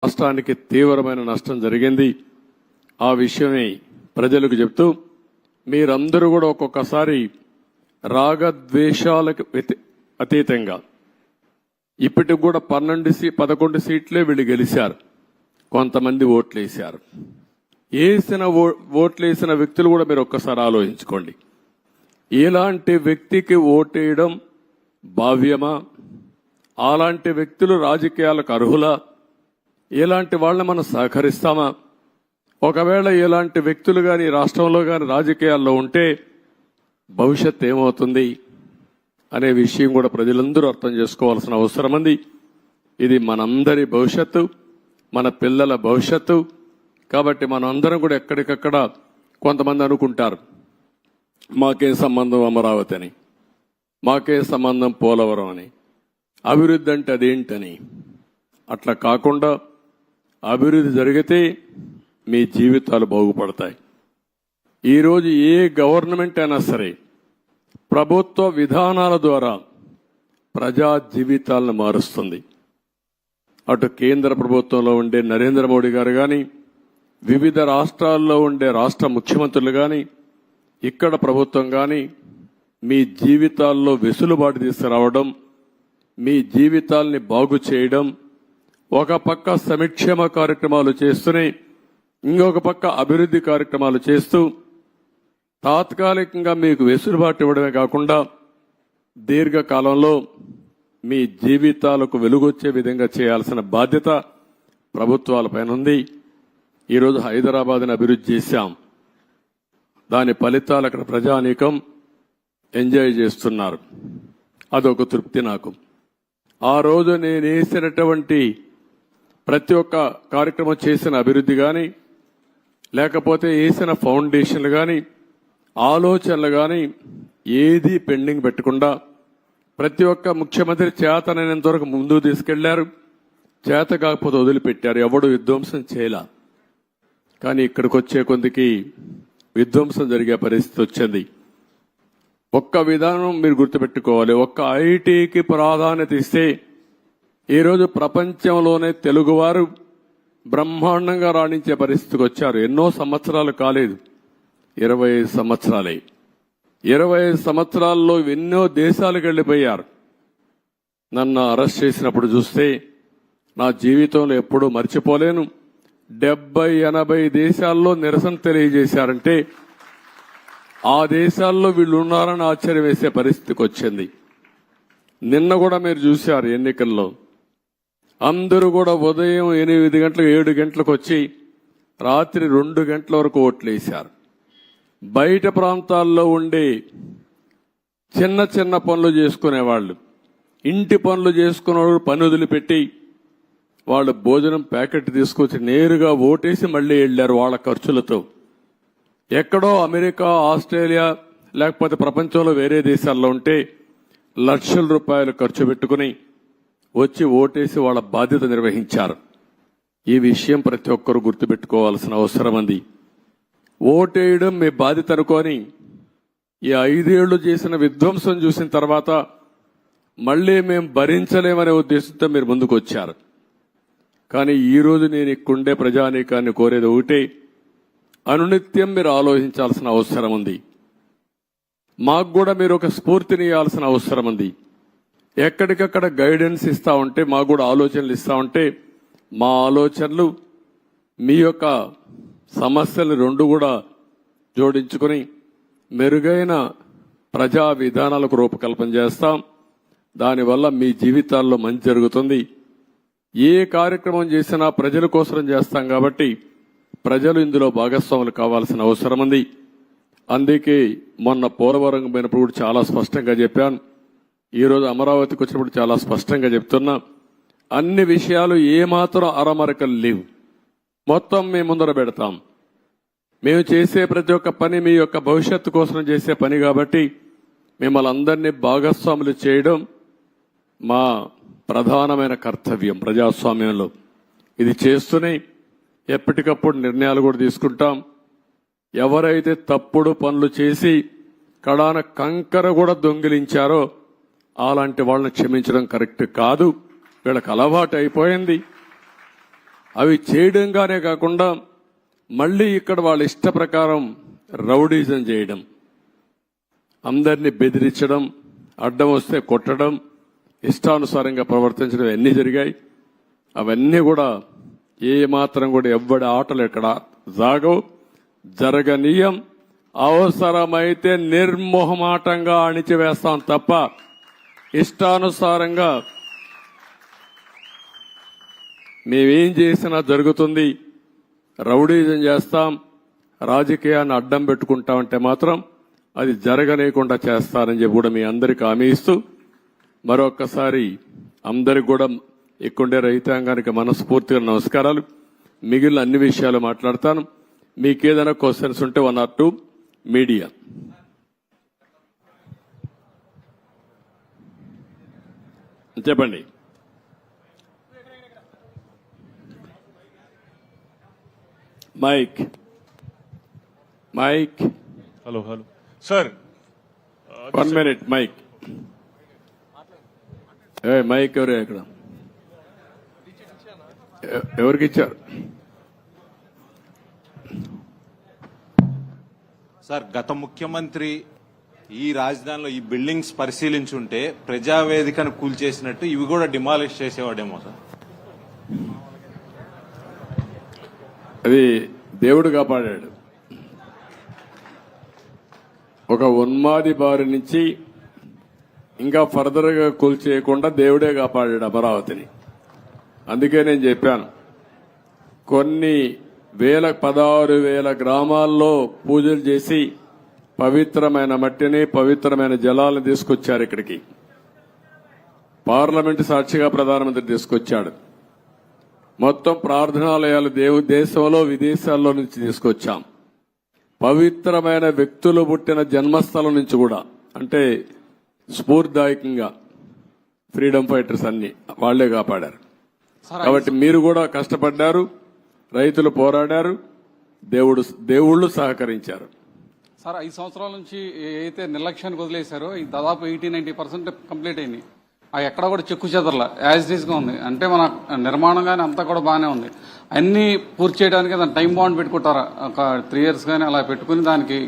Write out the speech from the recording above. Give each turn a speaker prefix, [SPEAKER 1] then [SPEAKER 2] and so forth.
[SPEAKER 1] రాష్ట్రానికి తీవ్రమైన నష్టం జరిగింది. ఆ విషయమే ప్రజలకు చెప్తూ మీరందరూ కూడా ఒక్కొక్కసారి రాగద్వేషాలకు అతీతంగా ఇప్పటికి కూడా 11 సీట్లే వీళ్ళు గెలిచారు. కొంతమంది ఓట్లేశారు. ఓట్లేసిన వ్యక్తులు కూడా మీరు ఒక్కసారి ఆలోచించుకోండి. ఇలాంటి వ్యక్తికి ఓటేయడం భావ్యమా? అలాంటి వ్యక్తులు రాజకీయాలకు అర్హులా? ఇలాంటి వాళ్ళని మనం సహకరిస్తామా? ఒకవేళ ఇలాంటి వ్యక్తులు కానీ రాష్ట్రంలో కానీ రాజకీయాల్లో ఉంటే భవిష్యత్ ఏమవుతుంది అనే విషయం కూడా ప్రజలందరూ అర్థం చేసుకోవాల్సిన అవసరం ఉంది. ఇది మనందరి భవిష్యత్తు, మన పిల్లల భవిష్యత్తు. కాబట్టి మనం అందరం కూడా ఎక్కడికక్కడ కొంతమంది అనుకుంటారు మాకేం సంబంధం అమరావతి అని, మాకేం సంబంధం పోలవరం అని, అభివృద్ధి అంటే అదేంటని. అట్లా కాకుండా అభివృద్ధి జరిగితే మీ జీవితాలు బాగుపడతాయి. ఈరోజు ఏ గవర్నమెంట్ అయినా సరే ప్రభుత్వ విధానాల ద్వారా ప్రజా జీవితాలను మారుస్తుంది. అటు కేంద్ర ప్రభుత్వంలో ఉండే నరేంద్ర మోడీ గారు కానీ, వివిధ రాష్ట్రాల్లో ఉండే రాష్ట్ర ముఖ్యమంత్రులు కానీ, ఇక్కడ ప్రభుత్వం కానీ మీ జీవితాల్లో వెసులుబాటు తీసుకురావడం, మీ జీవితాల్ని బాగు చేయడం, ఒక పక్క సంక్షేమ కార్యక్రమాలు చేస్తూనే ఇంకొక పక్క అభివృద్ధి కార్యక్రమాలు చేస్తూ తాత్కాలికంగా మీకు వెసులుబాటు ఇవ్వడమే కాకుండా దీర్ఘకాలంలో మీ జీవితాలకు వెలుగొచ్చే విధంగా చేయాల్సిన బాధ్యత ప్రభుత్వాలపైన ఉంది. ఈరోజు హైదరాబాద్ని అభివృద్ధి చేశాం. దాని ఫలితాలు అక్కడ ప్రజానీకం ఎంజాయ్ చేస్తున్నారు. అదొక తృప్తి నాకు. ఆ రోజు నేను వేసినటువంటి ప్రతి ఒక్క కార్యక్రమం చేసిన అభివృద్ధి కానీ, లేకపోతే వేసిన ఫౌండేషన్లు కానీ, ఆలోచనలు కానీ ఏది పెండింగ్ పెట్టకుండా ప్రతి ఒక్క ముఖ్యమంత్రి చేతనైనంత వరకు ముందుకు తీసుకెళ్లారు. చేత కాకపోతే వదిలిపెట్టారు. ఎవడు విధ్వంసం చేయలా. కానీ ఇక్కడికి వచ్చే కొందికి విధ్వంసం జరిగే పరిస్థితి వచ్చింది. ఒక్క విధానం మీరు గుర్తుపెట్టుకోవాలి. ఒక్క ఐటీకి ప్రాధాన్యత ఇస్తే ఈరోజు ప్రపంచంలోనే తెలుగువారు బ్రహ్మాండంగా రాణించే పరిస్థితికి వచ్చారు. ఎన్నో సంవత్సరాలు కాలేదు, 25 సంవత్సరాలే. 25 సంవత్సరాల్లో ఎన్నో దేశాలకు వెళ్లిపోయారు. నన్ను అరెస్ట్ చేసినప్పుడు చూస్తే నా జీవితంలో ఎప్పుడూ మర్చిపోలేను. 70-80 దేశాల్లో నిరసన తెలియజేశారంటే ఆ దేశాల్లో వీళ్ళు ఉన్నారని ఆశ్చర్యం వేసే పరిస్థితికి వచ్చింది. నిన్న కూడా మీరు చూశారు ఎన్నికల్లో అందరూ కూడా ఉదయం 8 గంటలకు 7 గంటలకు వచ్చి రాత్రి 2 గంటల వరకు ఓట్లేశారు. బయట ప్రాంతాల్లో ఉండే చిన్న చిన్న పనులు చేసుకునేవాళ్ళు, ఇంటి పనులు చేసుకునేవాళ్ళు పని వదిలిపెట్టి వాళ్ళు భోజనం ప్యాకెట్ తీసుకొచ్చి నేరుగా ఓటేసి మళ్లీ వెళ్లారు వాళ్ళ ఖర్చులతో. ఎక్కడో అమెరికా, ఆస్ట్రేలియా లేకపోతే ప్రపంచంలో వేరే దేశాల్లో ఉంటే లక్షల రూపాయలు ఖర్చు పెట్టుకుని వచ్చి ఓటేసి వాళ్ళ బాధ్యత నిర్వహించారు. ఈ విషయం ప్రతి ఒక్కరూ గుర్తుపెట్టుకోవాల్సిన అవసరం ఉంది. ఓటేయడం మీ బాధ్యత అనుకోని ఈ 5 ఏళ్లు చేసిన విధ్వంసం చూసిన తర్వాత మళ్లీ మేము భరించలేమనే ఉద్దేశంతో మీరు ముందుకు వచ్చారు. కానీ ఈరోజు నేను ఇక్కడుండే ప్రజానీకాన్ని కోరేది ఒకటే, అనునిత్యం మీరు ఆలోచించాల్సిన అవసరం ఉంది. మాకు కూడా మీరు ఒక స్ఫూర్తిని ఇవ్వాల్సిన అవసరం ఉంది. ఎక్కడికక్కడ గైడెన్స్ ఇస్తా ఉంటే, మాకు కూడా ఆలోచనలు ఇస్తా ఉంటే మా ఆలోచనలు మీ యొక్క సమస్యలు రెండు కూడా జోడించుకుని మెరుగైన ప్రజా విధానాలకు రూపకల్పన చేస్తాం. దానివల్ల మీ జీవితాల్లో మంచి జరుగుతుంది. ఏ కార్యక్రమం చేసినా ప్రజల కోసం చేస్తాం కాబట్టి ప్రజలు ఇందులో భాగస్వాములు కావాల్సిన అవసరం ఉంది. అందుకే మొన్న పోలవరం పోయినప్పుడు కూడా చాలా స్పష్టంగా చెప్పాను. ఈరోజు అమరావతికి వచ్చినప్పుడు చాలా స్పష్టంగా చెప్తున్నా. అన్ని విషయాలు ఏమాత్రం అరమరకలు లేవు. మొత్తం మేము ముందర పెడతాం. మేము చేసే ప్రతి ఒక్క పని మీ యొక్క భవిష్యత్తు కోసం చేసే పని కాబట్టి మిమ్మల్ని అందరినీ భాగస్వాములు చేయడం మా ప్రధానమైన కర్తవ్యం ప్రజాస్వామ్యంలో. ఇది చేస్తూనే ఎప్పటికప్పుడు నిర్ణయాలు కూడా తీసుకుంటాం. ఎవరైతే తప్పుడు పనులు చేసి కడాన కంకర కూడా దొంగిలించారో అలాంటి వాళ్ళని క్షమించడం కరెక్ట్ కాదు. వీళ్ళకి అలవాటు అయిపోయింది. అవి చేయడంగానే కాకుండా మళ్ళీ ఇక్కడ వాళ్ళ ఇష్ట ప్రకారం రౌడీజం చేయడం, అందరినీ బెదిరించడం, అడ్డం వస్తే కొట్టడం, ఇష్టానుసారంగా ప్రవర్తించడం అన్నీ జరిగాయి. అవన్నీ కూడా ఏ మాత్రం కూడా ఎవ్వడి ఆటలు ఎక్కడ జాగవు, జరగనీయం. అవసరమైతే నిర్మోహమాటంగా అణిచివేస్తాం తప్ప ఇష్టానుసారంగా మేమేం చేసినా జరుగుతుంది. రౌడీజం చేస్తాం, రాజకీయాన్ని అడ్డం పెట్టుకుంటామంటే మాత్రం అది జరగనీయకుండా చేస్తారని చెప్పి కూడా మీ అందరికీ హామీ ఇస్తూ మరొక్కసారి అందరికి కూడా ఇక్కడే రైతాంగానికి మనస్ఫూర్తిగా నమస్కారాలు. మిగిలిన అన్ని విషయాలు మాట్లాడతాను. మీకు ఏదైనా క్వశ్చన్స్ ఉంటే 1 or 2 మీడియా. చెప్పండి. Mike.
[SPEAKER 2] Hello sir,
[SPEAKER 1] 1 minute mike. Mike ఎవరు ఇక్కడ? ఎవరికి ఇచ్చారు?
[SPEAKER 3] సార్, గత ముఖ్యమంత్రి ఈ రాజధానిలో ఈ బిల్డింగ్స్ పరిశీలించుంటే ప్రజావేదికను కూల్చేసినట్టు ఇవి కూడా డిమాలిష్ చేసేవాడేమో సార్.
[SPEAKER 1] అది దేవుడు కాపాడాడు. ఒక ఉన్మాది బారి నుంచి ఇంకా ఫర్దర్ గా కూల్చేయకుండా దేవుడే కాపాడాడు అమరావతిని. అందుకే నేను చెప్పాను, కొన్ని 16,000 గ్రామాల్లో పూజలు చేసి పవిత్రమైన మట్టిని, పవిత్రమైన జలాలను తీసుకొచ్చారు ఇక్కడికి. పార్లమెంటు సాక్షిగా ప్రధానమంత్రి తీసుకొచ్చాడు. మొత్తం ప్రార్థనాలయాలు దేశంలో విదేశాల్లో నుంచి తీసుకొచ్చాం. పవిత్రమైన వ్యక్తులు పుట్టిన జన్మస్థలం నుంచి కూడా, అంటే స్ఫూర్తిదాయకంగా ఫ్రీడమ్ ఫైటర్స్ అన్ని వాళ్లే కాపాడారు. కాబట్టి మీరు కూడా కష్టపడ్డారు, రైతులు పోరాడారు, దేవుళ్ళు సహకరించారు.
[SPEAKER 4] సార్, 5 సంవత్సరాల నుంచి ఏదైతే నిర్లక్ష్యానికి వదిలేశారో ఈ దాదాపు 80-90% కంప్లీట్ అయింది. అవి ఎక్కడ కూడా చెక్కు చెదరలా, యాజ్ ఇట్ ఈస్ గా ఉంది. అంటే మన నిర్మాణం కానీ అంతా కూడా బాగానే ఉంది. అన్ని పూర్తి చేయడానికి దాని టైం బాండ్ పెట్టుకుంటారా? ఒక 3 years కానీ అలా పెట్టుకుని దానికి